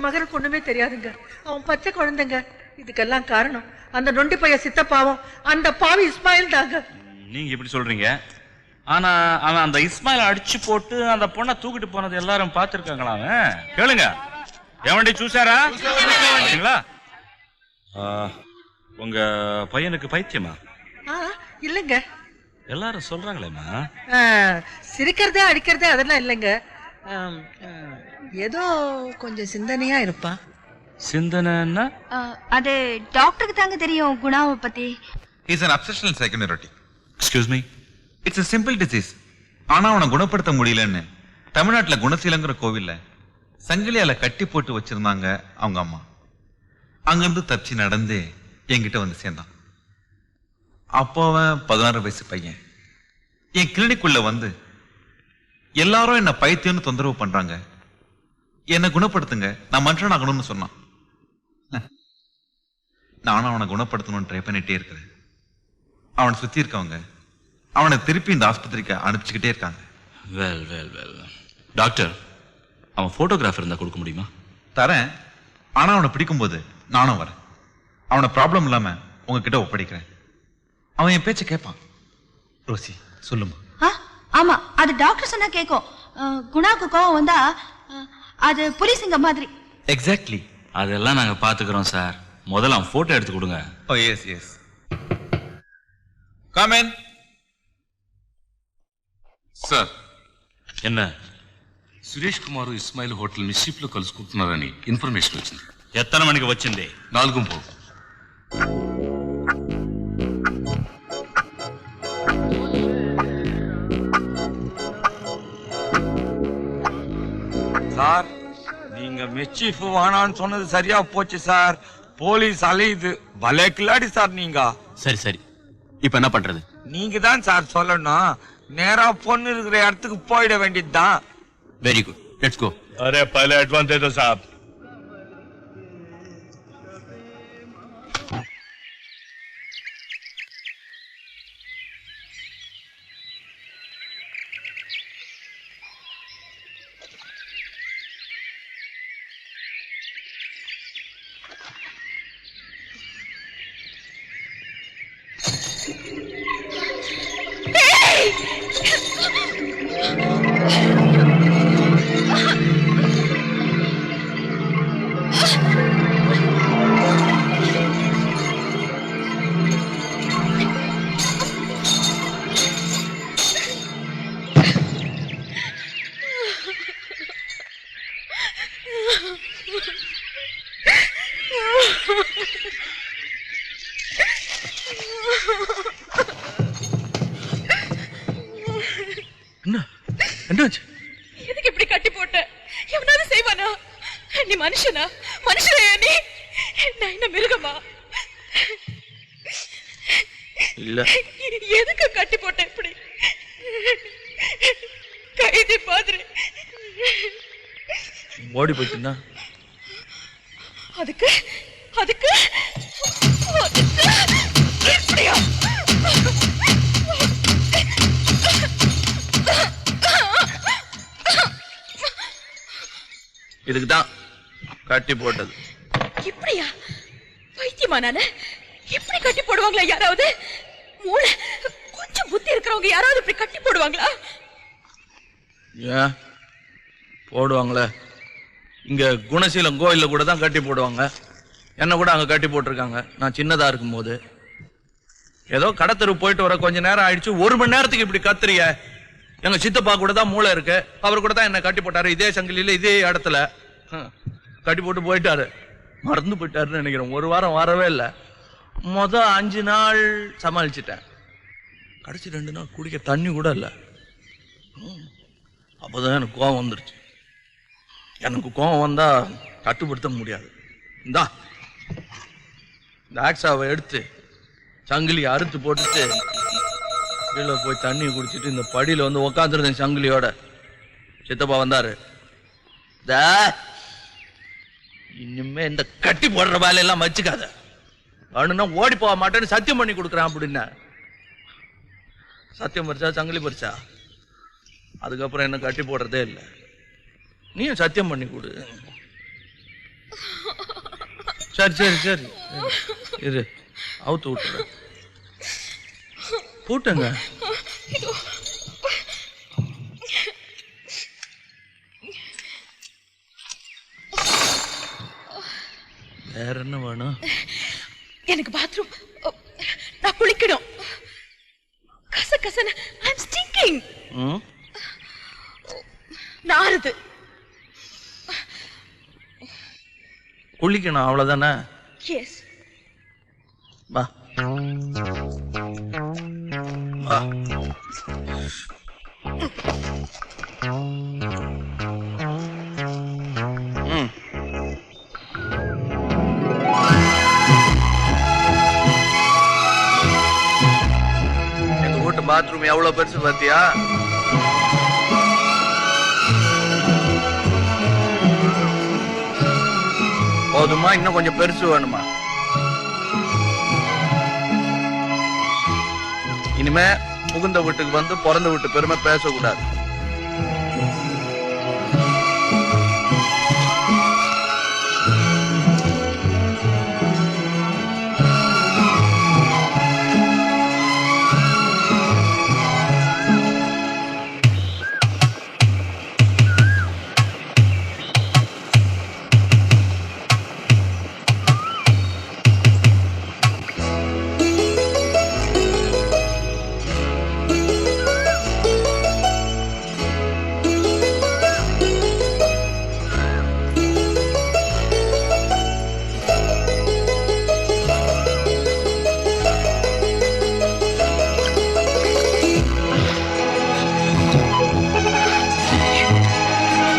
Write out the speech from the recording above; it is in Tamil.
என் மகனுக்கு ஒண்ணுமே தெரியாதுங்க. அவன் பச்சை குழந்தைங்க. இதுக்கெல்லாம் காரணம் அந்த நொண்டி பைய சித்தப்பாவும் அந்த பாவி இஸ்மாயில் தாங்க. நீங்க எப்படி சொல்றீங்க? ஆனா அவன் அந்த இஸ்மாயில் அடிச்சு போட்டு அந்த பொண்ணை தூக்கிட்டு போனது எல்லாரும் பார்த்திருக்காங்களா? கேளுங்க, எவண்டி சூசாரா? உங்க பையனுக்கு பைத்தியமா? இல்லங்க, எல்லாரும் சொல்றாங்களேம்மா. சிரிக்கிறதே அடிக்கிறதே அதெல்லாம் இல்லைங்க. ஏதோ கொஞ்சம் சிந்தனையா இருப்பான். சிந்தனைன்னா அது டாக்டருக்கு தாங்க தெரியும் குணாவை பத்தி. He's an obsessional psychoneurotic. Excuse me. It's a simple disease. ஆனா அவனை குணப்படுத்த முடியலன்னு தமிழ்நாட்டுல குணசீலங்கிற கோவில்ல சங்கிலியால கட்டி போட்டு வச்சிருந்தாங்க அவங்க அம்மா. அங்கிருந்து தப்பிச்சு நடந்து என்கிட்ட வந்து சேர்ந்தான். அப்போ அவன் 16 வயசு பையன். என் கிளினிக் உள்ள வந்து எல்லாரும் என்ன பைத்தியம்னு தொந்தரவு பண்றாங்க, என்னை குணப்படுத்துங்க, நான் மனுஷன் ஆகணும்னு சொன்னான். நானும் அவனை குணப்படுத்தணும்னு ட்ரை பண்ணிட்டே இருக்கிறேன். அவனை சுத்தி இருக்கவங்க அவனை திருப்பி இந்த ஆஸ்பத்திரிக்கு அனுப்பிச்சுக்கிட்டே இருக்காங்க. வெல் வெல் வெல் டாக்டர், அவன் போட்டோகிராஃபர் இருந்தா கொடுக்க முடியுமா? தரேன், ஆனா அவனை பிடிக்கும்போது நானும் வரேன். அவனை ப்ராப்ளம் இல்லாம உங்ககிட்ட ஒப்படைக்கிறேன். அவன் என் பேச்ச கேட்பான். ரோசி சொல்லுமா? ஆமா, அது டாக்டர் சொன்னா கேட்கும். குணாக்கு கோவம் வந்தா அது புலிசிங்க மாதிரி. எக்ஸாக்ட்லி. அதெல்லாம் நாங்க பாத்துக்கிறோம் சார். முதல்ல அவன் போட்டோ எடுத்து கொடுங்க. Oh yes yes. Come in sir. என்ன? సురేష్ కుమార్ ఇస్మాయిల్ హోటల్ ని షిప్ లో కలుసుకుంటున్నారని ఇన్ఫర్మేషన్ వచ్చింది. எத்தனை மணிக்கு వచ్చింది? 4:15. சார், நீங்க மிச்சீஃப் வேணான்னு சொன்னது சரியா போச்சு சார். போலீஸ் அலையுது. பலே கில்லாடி சார் நீங்க. சரி சரி, இப்ப என்ன பண்றது? நீங்க தான் சார் சொல்லணும். நேரா பொண்ணு இருக்கிற இடத்துக்கு போயிட வேண்டியதுதான். Very good, let's go. அரே पहले एडवांस दे दो साहब. எதுக்கு இப்படி கட்டி போட்ட? எவனாவது செய்வானா? நீ மனுஷனா? மனுஷனையா நீ? நான் என்ன மிருகமா? இல்ல. எதுக்கு கட்டி போட்ட இப்படி? கைதி மாதிரி. ஓடி போச்சுன்னா அதுக்கு அதுக்கு எப்படியா? இதுக்குதான் கட்டி போட்டது. இப்படியா? பைத்தியமா நானு? இப்படி கட்டி போடுவாங்களா யாராவது? மூளை கொஞ்சம் புத்தி இருக்கிறவங்க யாராவது இப்படி கட்டி போடுவாங்களா? ஏன் போடுவாங்களே? இங்க குணசீலம் கோயில்ல கூட தான் கட்டி போடுவாங்க. என்ன கூட அங்க கட்டி போட்டிருக்காங்க. நான் சின்னதா இருக்கும் போது ஏதோ கடத்தெரு போயிட்டு வர கொஞ்ச நேரம் ஆயிடுச்சு. 1 மணி நேரத்துக்கு இப்படி கத்துறிய? எங்க சித்தப்பா கூட தான் மூளை இருக்கு. அவர் கூட தான் என்ன கட்டி போட்டாரு. இதே சங்கிலியில இதே இடத்துல கட்டி போட்டு போயிட்டாரு. மறந்து போயிட்டாருன்னு நினைக்கிறேன். 1 வாரம் வரவே இல்லை. மொதல் 5 நாள் சமாளிச்சுட்டேன். கடைசி 2 நாள் குடிக்க தண்ணி கூட இல்லை. அப்போதான் எனக்கு கோவம் வந்துருச்சு. எனக்கு கோவம் வந்தா கட்டுப்படுத்த முடியாது. இந்த ஆக்ஸாவை எடுத்து சங்கிலி அறுத்து போட்டுட்டு கீழே போய் தண்ணி குடிச்சிட்டு இந்த படியில வந்து உக்காந்துருந்தேன் சங்கிலியோட. சித்தப்பா வந்தாரு. இனிமே இந்த கட்டி போடுற வேலையெல்லாம் வச்சுக்காத, அவனுன்னா ஓடி போக மாட்டேன்னு சத்தியம் பண்ணி கொடுக்குறான் அப்படின்னா. சத்தியம் பறிச்சா சங்கிலி பறிச்சா. அதுக்கப்புறம் என்ன கட்டி போடுறதே இல்லை. நீயும் சத்தியம் பண்ணி கொடு. சரி சரி சரி இரு அவுத்து விட்டுற பூட்டுங்க. வேற என்ன வேணும்? எனக்கு பாத்ரூம், நான் குளிக்கணும். கச கசன ஐ அம் ஸ்டிங்கிங். நாறுது. குளிக்கணும் அவ்வளவுதானே? எஸ். வா வா. எங்க வீட்டு பாத்ரூம் எவ்வளவு பெருசு பாத்தியா? போதுமா? இன்னும் கொஞ்சம் பெருசு வேணுமா? இனிமே புகுந்த வீட்டுக்கு வந்து பிறந்த வீட்டு பெருமை பேசக்கூடாது.